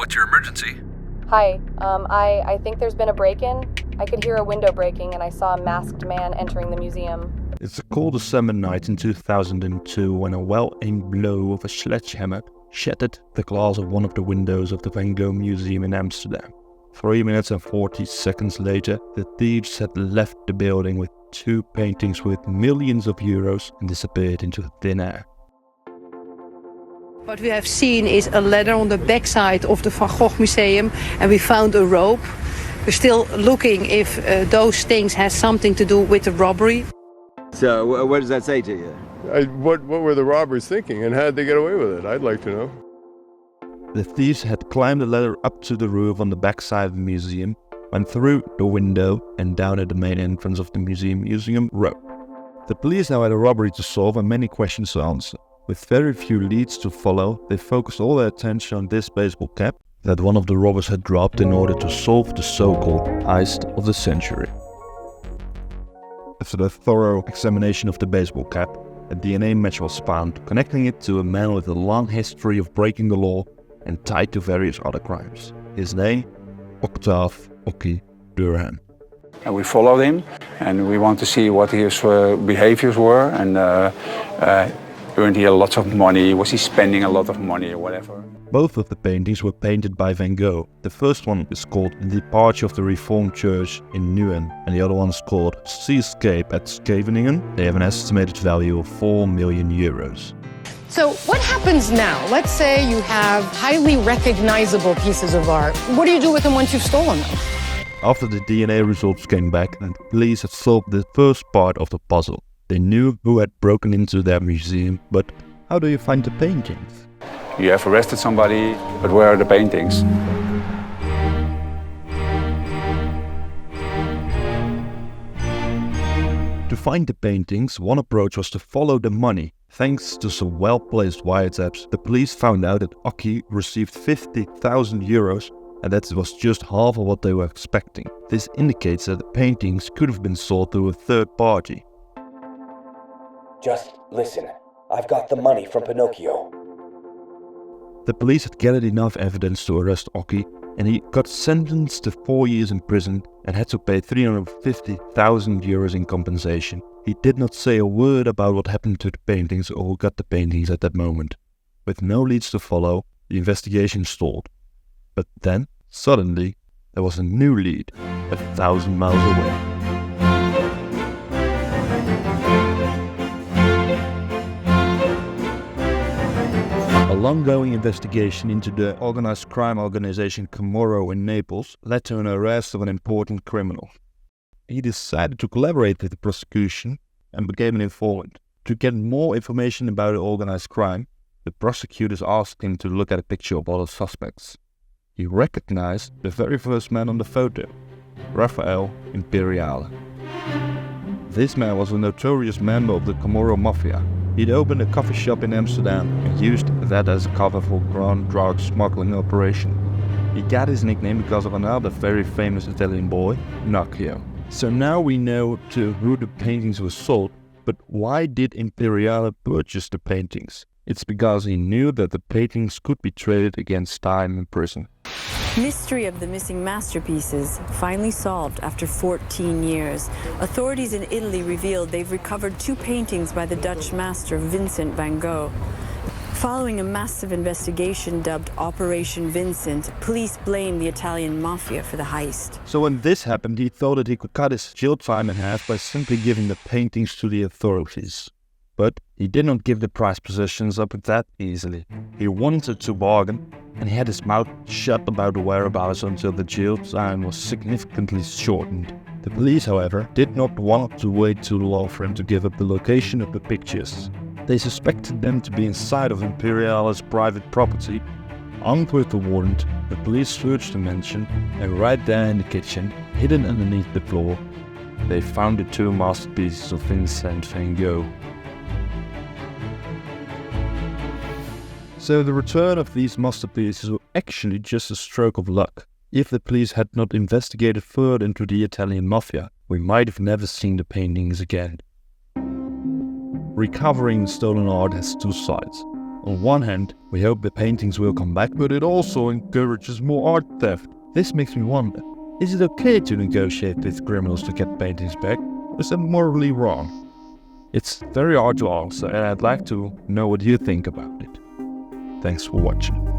what's your emergency? Hi, I think there's been a break-in. I could hear a window breaking and I saw a masked man entering the museum. It's a cold summer night in 2002 when a well-aimed blow of a sledgehammer shattered the glass of one of the windows of the Van Gogh Museum in Amsterdam. 3 minutes and 40 seconds later, the thieves had left the building with 2 paintings worth millions of euros and disappeared into thin air. What we have seen is a ladder on the backside of the Van Gogh Museum, and we found a rope. We're still looking if those things has something to do with the robbery. So what does that say to you? What were the robbers thinking, and how did they get away with it? I'd like to know. The thieves had climbed the ladder up to the roof on the backside of the museum, went through the window and down at the main entrance of the museum row. The police now had a robbery to solve and many questions to answer. With very few leads to follow, they focused all their attention on this baseball cap that one of the robbers had dropped in order to solve the so-called heist of the century. After a thorough examination of the baseball cap, a DNA match was found, connecting it to a man with a long history of breaking the law and tied to various other crimes. His name? Octave Oki Durhan. And we followed him, and we want to see what his behaviors were, and earned he lots of money, was he spending a lot of money or whatever. Both of the paintings were painted by Van Gogh. The first one is called The Departure of the Reformed Church in Nuenen, and the other one is called Seascape at Scheveningen. They have an estimated value of 4 million euros. So what happens now? Let's say you have highly recognizable pieces of art. What do you do with them once you've stolen them? After the DNA results came back, the police had solved the first part of the puzzle. They knew who had broken into their museum, but how do you find the paintings? You have arrested somebody, but where are the paintings? To find the paintings, one approach was to follow the money. Thanks to some well-placed wiretaps, the police found out that Oki received 50,000 euros, and that was just half of what they were expecting. This indicates that the paintings could have been sold to a third party. Just listen, I've got the money from Pinocchio. The police had gathered enough evidence to arrest Oki, and he got sentenced to 4 years in prison and had to pay 350,000 euros in compensation. He did not say a word about what happened to the paintings or who got the paintings at that moment. With no leads to follow, the investigation stalled. But then, suddenly, there was a new lead, 1,000 miles away. A long-going investigation into the organized crime organization Camorro in Naples led to an arrest of an important criminal. He decided to collaborate with the prosecution and became an informant. To get more information about the organized crime, the prosecutors asked him to look at a picture of all the suspects. He recognized the very first man on the photo, Rafael Imperiale. This man was a notorious member of the Camorro Mafia. He'd opened a coffee shop in Amsterdam and used that as a cover for a grand drug smuggling operation. He got his nickname because of another very famous Italian boy, Pinocchio. So now we know to who the paintings were sold, but why did Imperiale purchase the paintings? It's because he knew that the paintings could be traded against time in prison. Mystery of the missing masterpieces finally solved after 14 years. Authorities in Italy revealed they've recovered 2 paintings by the Dutch master Vincent van Gogh. Following a massive investigation dubbed Operation Vincent, police blamed the Italian mafia for the heist. So when this happened, he thought that he could cut his jail time in half by simply giving the paintings to the authorities. But he did not give the prized possessions up that easily. He wanted to bargain, and he had his mouth shut about the whereabouts until the jail time was significantly shortened. The police, however, did not want to wait too long for him to give up the location of the pictures. They suspected them to be inside of Imperiale's private property. Armed with the warrant, the police searched the mansion, and right there in the kitchen, hidden underneath the floor, they found the 2 masterpieces of Vincent van Gogh. So the return of these masterpieces was actually just a stroke of luck. If the police had not investigated further into the Italian mafia, we might have never seen the paintings again. Recovering stolen art has 2 sides. On one hand, we hope the paintings will come back, but it also encourages more art theft. This makes me wonder, is it okay to negotiate with criminals to get paintings back, or is that morally wrong? It's very hard to answer, and I'd like to know what you think about it. Thanks for watching.